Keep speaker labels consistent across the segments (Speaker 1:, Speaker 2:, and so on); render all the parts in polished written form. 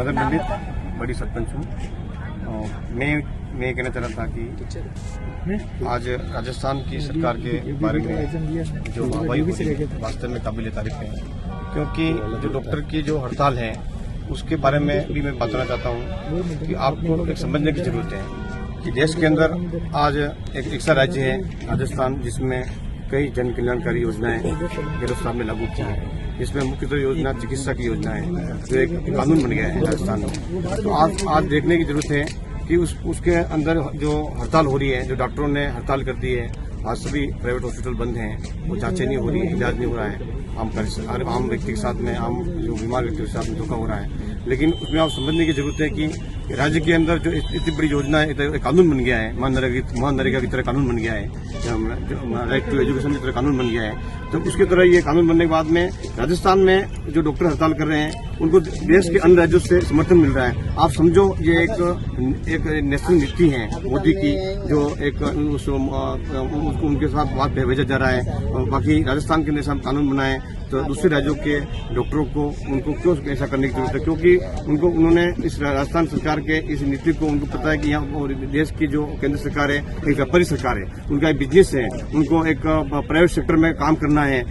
Speaker 1: पंडित बड़ी सरपंच हूँ। मैं कहना चाह रहा था कि आज राजस्थान की सरकार के बारे में जो वाहवाही हो रही है वास्तव में काबिल तारीफ है, क्योंकि जो डॉक्टर की जो हड़ताल है उसके बारे में भी मैं बताना चाहता हूँ कि आपको एक समझने की जरूरत है कि देश के अंदर आज एक ऐसा राज्य है राजस्थान जिसमें कई जन कल्याणकारी योजनाएं गहलोत साहब ने लागू की है। इसमें मुख्यतः योजना चिकित्सा की योजना है जो एक कानून बन गया है राजस्थान में। तो आज देखने की जरूरत है कि उसके अंदर जो हड़ताल हो रही है, जो डॉक्टरों ने हड़ताल कर दी है, आज सभी प्राइवेट हॉस्पिटल बंद हैं, वो जांचें नहीं हो रही है, इलाज नहीं हो रहा है, आम व्यक्ति के साथ में आम जो बीमार व्यक्ति के साथ में धोखा हो रहा है। लेकिन उसमें आप समझने की जरूरत है कि राज्य के अंदर जो इतनी बड़ी योजना है, कानून बन गया है, महानरेगा की तरह कानून बन गया है, राइट टू एजुकेशन की तरह कानून बन गया है। तो उसकी तरह ये कानून बनने के बाद में राजस्थान में जो डॉक्टर हड़ताल कर रहे हैं उनको देश के अन्य राज्यों से समर्थन मिल रहा है। आप समझो ये एक नेशनल नीति है मोदी की, जो एक उनके साथ बात भेजा जा रहा है। और बाकी राजस्थान के अंदर कानून बनाए तो दूसरे राज्यों के डॉक्टरों को उनको क्यों ऐसा करने की जरूरत है, क्योंकि उन्होंने इस राजस्थान सरकार के इस नीति को उनको पता है कि यहाँ देश की जो केंद्र सरकार है एक व्यापारी सरकार है, उनका एक बिजनेस है, उनको एक प्राइवेट सेक्टर में काम करना है।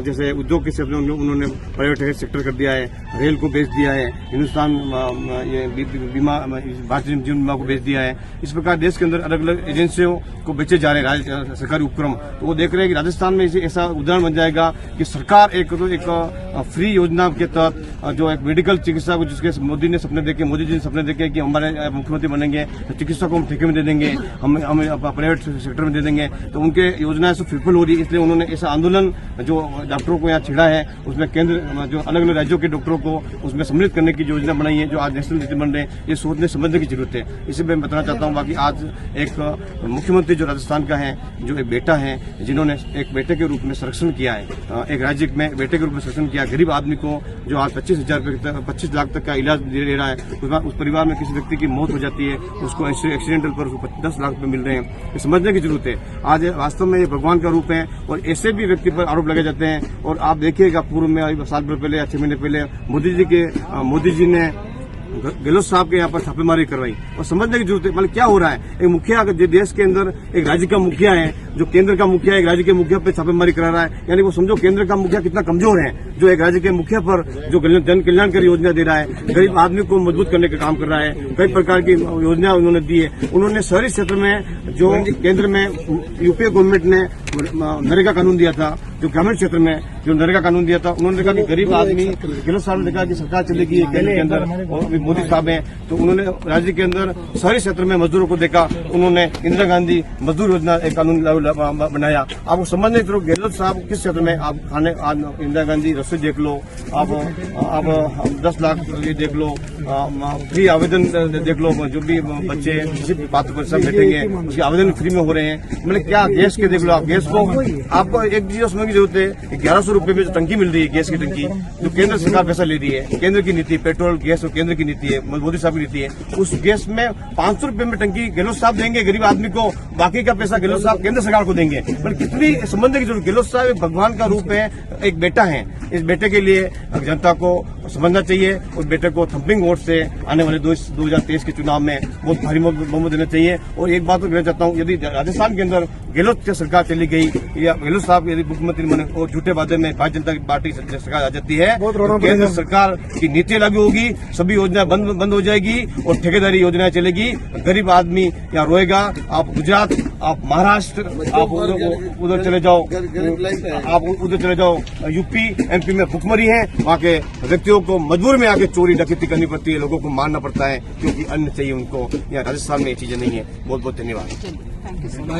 Speaker 1: जैसे उद्योग के क्षेत्र में उन्होंने प्राइवेट सेक्टर कर दिया है, रेल को बेच दिया है, हिंदुस्तान ये बीमा भारतीय जीवन बीमा को बेच दिया है। इस प्रकार देश के अंदर अलग अलग एजेंसियों को बेचे जा रहे हैं सरकारी उपक्रम। तो वो देख रहे हैं कि राजस्थान में ऐसा उदाहरण बन जाएगा कि सरकार एक फ्री योजना के तहत जो एक मेडिकल चिकित्सा को जिसके मोदी जी ने सपने देखे कि हमारे मुख्यमंत्री बनेंगे तो चिकित्सा को हम ठेके में दे देंगे, हम प्राइवेट सेक्टर में दे देंगे। तो उनके योजनाएं सब विफल हो रही है, इसलिए उन्होंने ऐसा आंदोलन जो डॉक्टरों को यहाँ छिड़ा है उसमें केंद्र जो अलग अलग राज्यों के डॉक्टरों को उसमें सम्मिलित करने की योजना बनाई है, जो आज नेशनल नीति बन रहे हैं। ये सोचने समझने की जरूरत है, इसे मैं बताना चाहता हूँ। बाकी आज एक मुख्यमंत्री जो राजस्थान का है, जो एक बेटा है, जिन्होंने एक बेटे के रूप में संरक्षण किया है, एक राज्य में बेटे के रूप में संरक्षण किया, गरीब आदमी को जो आज 25 लाख तक का इलाज दे रहा है, उस परिवार में किसी व्यक्ति की मौत हो जाती है, उसको एक्सीडेंटल पर 10 लाख रुपए मिल रहे हैं। ये समझने की जरूरत है। आज वास्तव में ये भगवान का रूप है और ऐसे भी व्यक्ति पर आरोप लगाए जाते हैं। और आप देखिएगा पूर्व में साल भर पहले 6 महीने पहले मोदी जी ने गहलोत साहब के यहाँ पर छापेमारी करवाई। और समझने की जरूरत है मतलब क्या हो रहा है। एक मुखिया देश के अंदर एक राज्य का मुखिया है, जो केंद्र का मुखिया एक राज्य के मुखिया पे छापेमारी करा रहा है, यानी वो समझो केंद्र का मुखिया कितना कमजोर है, जो एक राज्य के मुखिया पर जो जन कल्याणकारी योजना दे रहा है, गरीब आदमी को मजबूत करने का काम कर रहा है। कई प्रकार की योजना उन्होंने दी है। उन्होंने शहरी क्षेत्र में जो केंद्र में यूपीए गवर्नमेंट ने नरेगा कानून दिया था, जो ग्रामीण क्षेत्र में जो नरेगा कानून दिया था, उन्होंने कहा कि गरीब आदमी, गहलोत साहब ने कहा कि सरकार चलेगी केंद्र के अंदर और मोदी साहब है, तो उन्होंने राज्य के अंदर शहरी क्षेत्र में मजदूरों को देखा, उन्होंने इंदिरा गांधी मजदूर योजना एक कानून बनाया। आपको समझने की गहलोत साहब किस क्षेत्र में आप खाने इंदिरा गांधी रसोई देख लो, आप 10 लाख ये देख लो, फ्री आवेदन देख लो, जो भी बच्चे किसी भी पात्र परिषद बैठेंगे उसके आवेदन फ्री में हो रहे हैं। मतलब क्या गैस के देख लो, आप गैस को आपको एक चीज समझने की जरूरत है। 1100 रुपए में जो टंकी मिल रही है गैस की टंकी, जो केंद्र सरकार पैसा ले रही है, केंद्र की नीति पेट्रोल गैस और केंद्र की नीति है, मोदी साहब की नीति है, उस गैस में 500 रुपए में टंकी गहलोत साहब देंगे गरीब आदमी को, बाकी का पैसा गहलोत साहब केंद्र सरकार को देंगे। पर कितनी समझने की जरूरत। गहलोत साहब एक भगवान का रूप है, एक बेटा है। इस बेटे के लिए जनता को समझना चाहिए। उस बेटे को थंपिंग वोट से आने वाले 2023 के चुनाव में बहुत भारी बहुमत देना चाहिए। और एक बात तो कहना चाहता हूँ, यदि राजस्थान के अंदर गहलोत की सरकार चली गई या गहलोत साहब यदि मुख्यमंत्री बने और झूठे वादे में भारतीय जनता पार्टी सरकार आ जाती है, केंद्र सरकार की नीति लागू होगी, सभी योजना बंद हो जाएगी और ठेकेदारी योजनाएं चलेगी। गरीब आदमी यहाँ रोएगा। आप गुजरात, आप महाराष्ट्र, आप उधर चले जाओ, आप उधर चले जाओ, यूपी एमपी में भुखमरी है, वहाँ के व्यक्तियों को मजबूर में आके चोरी डकैती करनी पड़ती है, लोगों को मारना पड़ता है क्योंकि अन्न चाहिए उनको। यहाँ राजस्थान में ये चीजें नहीं है। बहुत बहुत धन्यवाद।